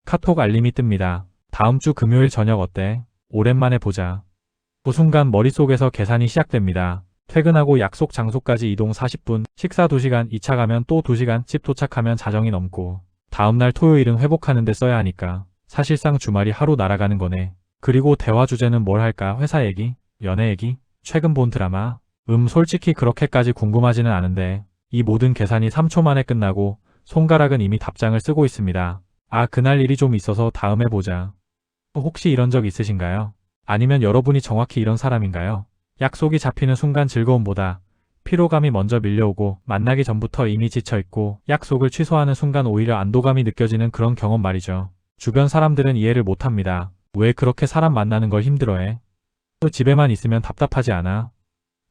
카톡 알림이 뜹니다. 다음 주 금요일 저녁 어때? 오랜만에 보자. 그 순간 머릿속에서 계산이 시작됩니다. 퇴근하고 약속 장소까지 이동 40분, 식사 2시간, 2차 가면 또 2시간, 집 도착하면 자정이 넘고 다음날 토요일은 회복하는 데 써야 하니까 사실상 주말이 하루 날아가는 거네. 그리고 대화 주제는 뭘 할까? 회사 얘기? 연애 얘기? 최근 본 드라마? 솔직히 그렇게까지 궁금하지는 않은데 이 모든 계산이 3초 만에 끝나고 손가락은 이미 답장을 쓰고 있습니다. 아, 그날 일이 좀 있어서 다음에 보자. 혹시 이런 적 있으신가요? 아니면 여러분이 정확히 이런 사람인가요? 약속이 잡히는 순간 즐거움보다 피로감이 먼저 밀려오고 만나기 전부터 이미 지쳐있고 약속을 취소하는 순간 오히려 안도감이 느껴지는 그런 경험 말이죠. 주변 사람들은 이해를 못합니다. 왜 그렇게 사람 만나는 걸 힘들어해? 또 집에만 있으면 답답하지 않아?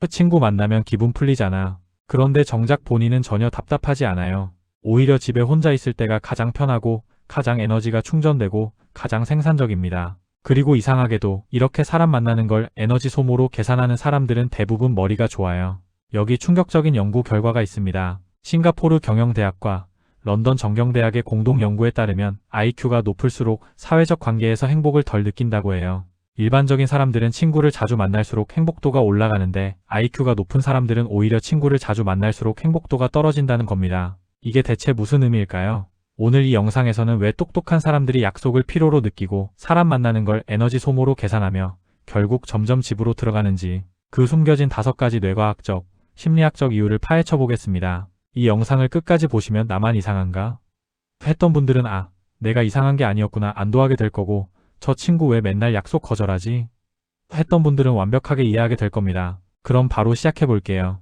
친구 만나면 기분 풀리잖아. 그런데 정작 본인은 전혀 답답하지 않아요. 오히려 집에 혼자 있을 때가 가장 편하고 가장 에너지가 충전되고 가장 생산적입니다. 그리고 이상하게도 이렇게 사람 만나는 걸 에너지 소모로 계산하는 사람들은 대부분 머리가 좋아요. 여기 충격적인 연구 결과가 있습니다. 싱가포르 경영대학과 런던 정경대학의 공동 연구에 따르면 IQ가 높을수록 사회적 관계에서 행복을 덜 느낀다고 해요. 일반적인 사람들은 친구를 자주 만날수록 행복도가 올라가는데 IQ가 높은 사람들은 오히려 친구를 자주 만날수록 행복도가 떨어진다는 겁니다. 이게 대체 무슨 의미일까요? 오늘 이 영상에서는 왜 똑똑한 사람들이 약속을 필요로 느끼고 사람 만나는 걸 에너지 소모로 계산하며 결국 점점 집으로 들어가는지 그 숨겨진 5가지 뇌과학적, 심리학적 이유를 파헤쳐 보겠습니다. 이 영상을 끝까지 보시면 나만 이상한가? 했던 분들은 아, 내가 이상한 게 아니었구나 안도하게 될 거고 저 친구 왜 맨날 약속 거절하지? 했던 분들은 완벽하게 이해하게 될 겁니다. 그럼 바로 시작해 볼게요.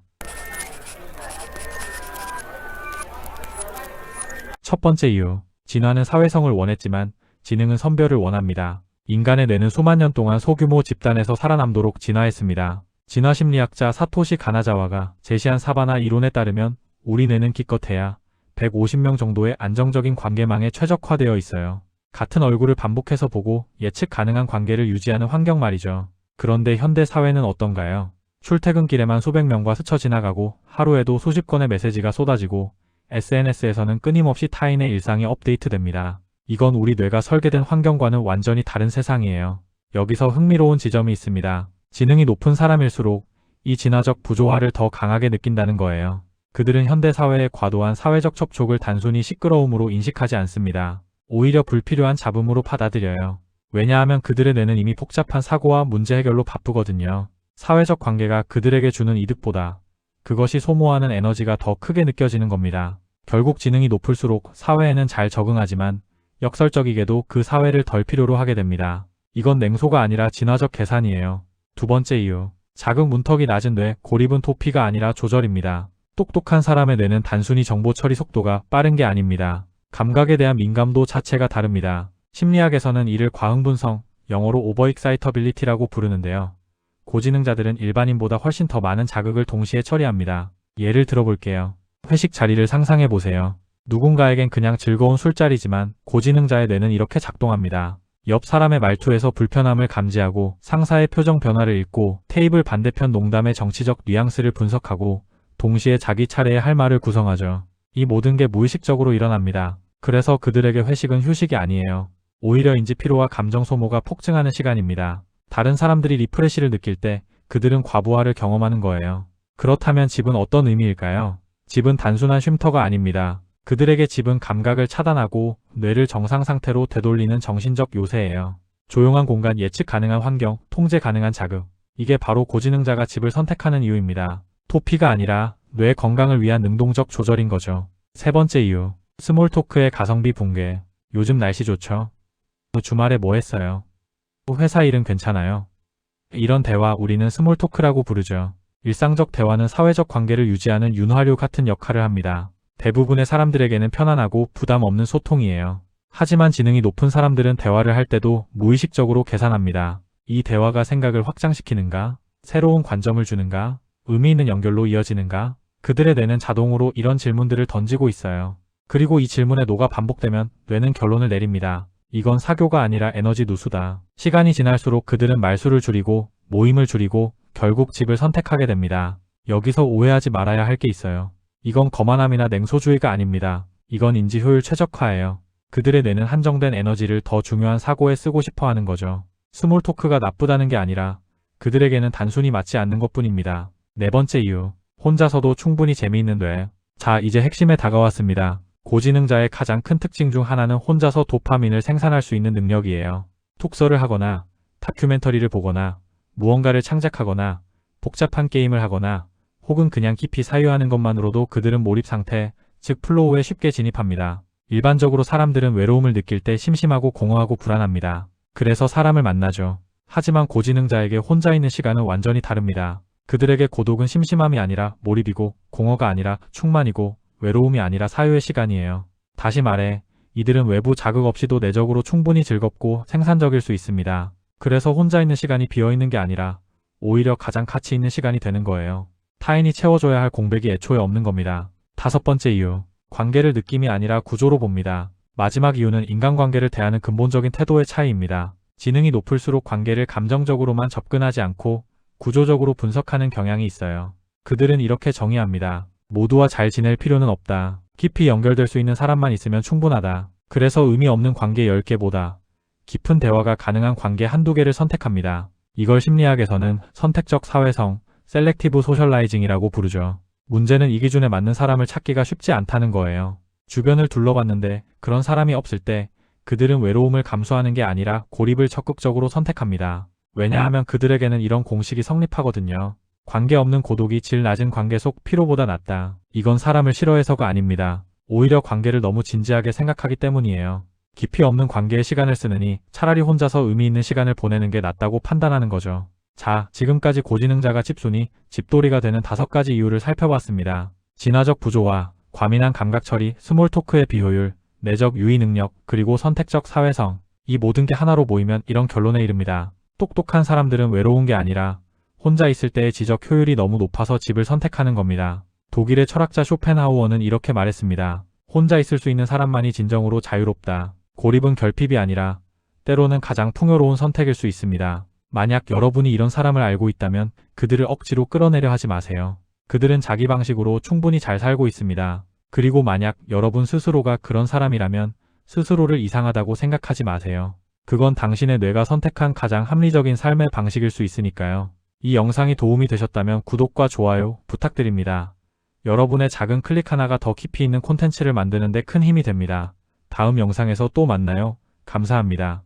첫 번째 이유, 진화는 사회성을 원했지만 지능은 선별을 원합니다. 인간의 뇌는 수만 년 동안 소규모 집단에서 살아남도록 진화했습니다. 진화심리학자 사토시 가나자와가 제시한 사바나 이론에 따르면 우리 뇌는 기껏해야 150명 정도의 안정적인 관계망에 최적화되어 있어요. 같은 얼굴을 반복해서 보고 예측 가능한 관계를 유지하는 환경 말이죠. 그런데 현대 사회는 어떤가요? 출퇴근길에만 수백 명과 스쳐 지나가고 하루에도 수십 건의 메시지가 쏟아지고 SNS에서는 끊임없이 타인의 일상이 업데이트됩니다. 이건 우리 뇌가 설계된 환경과는 완전히 다른 세상이에요. 여기서 흥미로운 지점이 있습니다. 지능이 높은 사람일수록 이 진화적 부조화를 더 강하게 느낀다는 거예요. 그들은 현대사회의 과도한 사회적 접촉을 단순히 시끄러움으로 인식하지 않습니다. 오히려 불필요한 잡음으로 받아들여요. 왜냐하면 그들의 뇌는 이미 복잡한 사고와 문제 해결로 바쁘거든요. 사회적 관계가 그들에게 주는 이득보다 그것이 소모하는 에너지가 더 크게 느껴지는 겁니다. 결국 지능이 높을수록 사회에는 잘 적응하지만 역설적이게도 그 사회를 덜 필요로 하게 됩니다. 이건 냉소가 아니라 진화적 계산이에요. 두 번째 이유, 자극 문턱이 낮은 뇌, 고립은 도피가 아니라 조절입니다. 똑똑한 사람의 뇌는 단순히 정보 처리 속도가 빠른 게 아닙니다. 감각에 대한 민감도 자체가 다릅니다. 심리학에서는 이를 과흥분성, 영어로 오버익사이터빌리티라고 부르는데요. 고지능자들은 일반인보다 훨씬 더 많은 자극을 동시에 처리합니다. 예를 들어볼게요. 회식 자리를 상상해보세요. 누군가에겐 그냥 즐거운 술자리지만 고지능자의 뇌는 이렇게 작동합니다. 옆 사람의 말투에서 불편함을 감지하고 상사의 표정 변화를 읽고 테이블 반대편 농담의 정치적 뉘앙스를 분석하고 동시에 자기 차례에 할 말을 구성하죠. 이 모든 게 무의식적으로 일어납니다. 그래서 그들에게 회식은 휴식이 아니에요. 오히려 인지 피로와 감정 소모가 폭증하는 시간입니다. 다른 사람들이 리프레시를 느낄 때 그들은 과부하를 경험하는 거예요. 그렇다면 집은 어떤 의미일까요? 집은 단순한 쉼터가 아닙니다. 그들에게 집은 감각을 차단하고 뇌를 정상 상태로 되돌리는 정신적 요새예요. 조용한 공간, 예측 가능한 환경, 통제 가능한 자극. 이게 바로 고지능자가 집을 선택하는 이유입니다. 토피가 아니라 뇌 건강을 위한 능동적 조절인 거죠. 세 번째 이유, 스몰 토크의 가성비 붕괴. 요즘 날씨 좋죠? 주말에 뭐 했어요? 회사 일은 괜찮아요? 이런 대화 우리는 스몰 토크라고 부르죠. 일상적 대화는 사회적 관계를 유지하는 윤활유 같은 역할을 합니다. 대부분의 사람들에게는 편안하고 부담 없는 소통이에요. 하지만 지능이 높은 사람들은 대화를 할 때도 무의식적으로 계산합니다. 이 대화가 생각을 확장시키는가? 새로운 관점을 주는가? 의미 있는 연결로 이어지는가? 그들의 뇌는 자동으로 이런 질문들을 던지고 있어요. 그리고 이 질문에 노가 반복되면 뇌는 결론을 내립니다. 이건 사교가 아니라 에너지 누수다. 시간이 지날수록 그들은 말수를 줄이고 모임을 줄이고 결국 집을 선택하게 됩니다. 여기서 오해하지 말아야 할 게 있어요. 이건 거만함이나 냉소주의가 아닙니다. 이건 인지 효율 최적화예요. 그들의 뇌는 한정된 에너지를 더 중요한 사고에 쓰고 싶어 하는 거죠. 스몰 토크가 나쁘다는 게 아니라 그들에게는 단순히 맞지 않는 것뿐입니다. 네 번째 이유, 혼자서도 충분히 재미있는 뇌. 자, 이제 핵심에 다가왔습니다. 고지능자의 가장 큰 특징 중 하나는 혼자서 도파민을 생산할 수 있는 능력이에요. 독서를 하거나 다큐멘터리를 보거나 무언가를 창작하거나 복잡한 게임을 하거나 혹은 그냥 깊이 사유하는 것만으로도 그들은 몰입 상태, 즉 플로우에 쉽게 진입합니다. 일반적으로 사람들은 외로움을 느낄 때 심심하고 공허하고 불안합니다. 그래서 사람을 만나죠. 하지만 고지능자에게 혼자 있는 시간은 완전히 다릅니다. 그들에게 고독은 심심함이 아니라 몰입이고, 공허가 아니라 충만이고, 외로움이 아니라 사유의 시간이에요. 다시 말해, 이들은 외부 자극 없이도 내적으로 충분히 즐겁고 생산적일 수 있습니다. 그래서 혼자 있는 시간이 비어있는 게 아니라 오히려 가장 가치 있는 시간이 되는 거예요. 타인이 채워줘야 할 공백이 애초에 없는 겁니다. 다섯 번째 이유, 관계를 느낌이 아니라 구조로 봅니다. 마지막 이유는 인간관계를 대하는 근본적인 태도의 차이입니다. 지능이 높을수록 관계를 감정적으로만 접근하지 않고 구조적으로 분석하는 경향이 있어요. 그들은 이렇게 정의합니다. 모두와 잘 지낼 필요는 없다. 깊이 연결될 수 있는 사람만 있으면 충분하다. 그래서 의미 없는 관계 10개보다 깊은 대화가 가능한 관계 한두 개를 선택합니다. 이걸 심리학에서는 선택적 사회성, 셀렉티브 소셜라이징이라고 부르죠. 문제는 이 기준에 맞는 사람을 찾기가 쉽지 않다는 거예요. 주변을 둘러봤는데 그런 사람이 없을 때 그들은 외로움을 감수하는 게 아니라 고립을 적극적으로 선택합니다. 왜냐하면 그들에게는 이런 공식이 성립하거든요. 관계없는 고독이 질 낮은 관계 속 피로보다 낫다. 이건 사람을 싫어해서가 아닙니다. 오히려 관계를 너무 진지하게 생각하기 때문이에요. 깊이 없는 관계에 시간을 쓰느니 차라리 혼자서 의미 있는 시간을 보내는 게 낫다고 판단하는 거죠. 자, 지금까지 고지능자가 집순이, 집돌이가 되는 5가지 이유를 살펴봤습니다. 진화적 구조화, 과민한 감각 처리, 스몰 토크의 비효율, 내적 유의 능력, 그리고 선택적 사회성. 이 모든 게 하나로 모이면 이런 결론에 이릅니다. 똑똑한 사람들은 외로운 게 아니라 혼자 있을 때의 지적 효율이 너무 높아서 집을 선택하는 겁니다. 독일의 철학자 쇼펜하우어는 이렇게 말했습니다. 혼자 있을 수 있는 사람만이 진정으로 자유롭다. 고립은 결핍이 아니라 때로는 가장 풍요로운 선택일 수 있습니다. 만약 여러분이 이런 사람을 알고 있다면 그들을 억지로 끌어내려 하지 마세요. 그들은 자기 방식으로 충분히 잘 살고 있습니다. 그리고 만약 여러분 스스로가 그런 사람이라면 스스로를 이상하다고 생각하지 마세요. 그건 당신의 뇌가 선택한 가장 합리적인 삶의 방식일 수 있으니까요. 이 영상이 도움이 되셨다면 구독과 좋아요 부탁드립니다. 여러분의 작은 클릭 하나가 더 깊이 있는 콘텐츠를 만드는 데 큰 힘이 됩니다. 다음 영상에서 또 만나요. 감사합니다.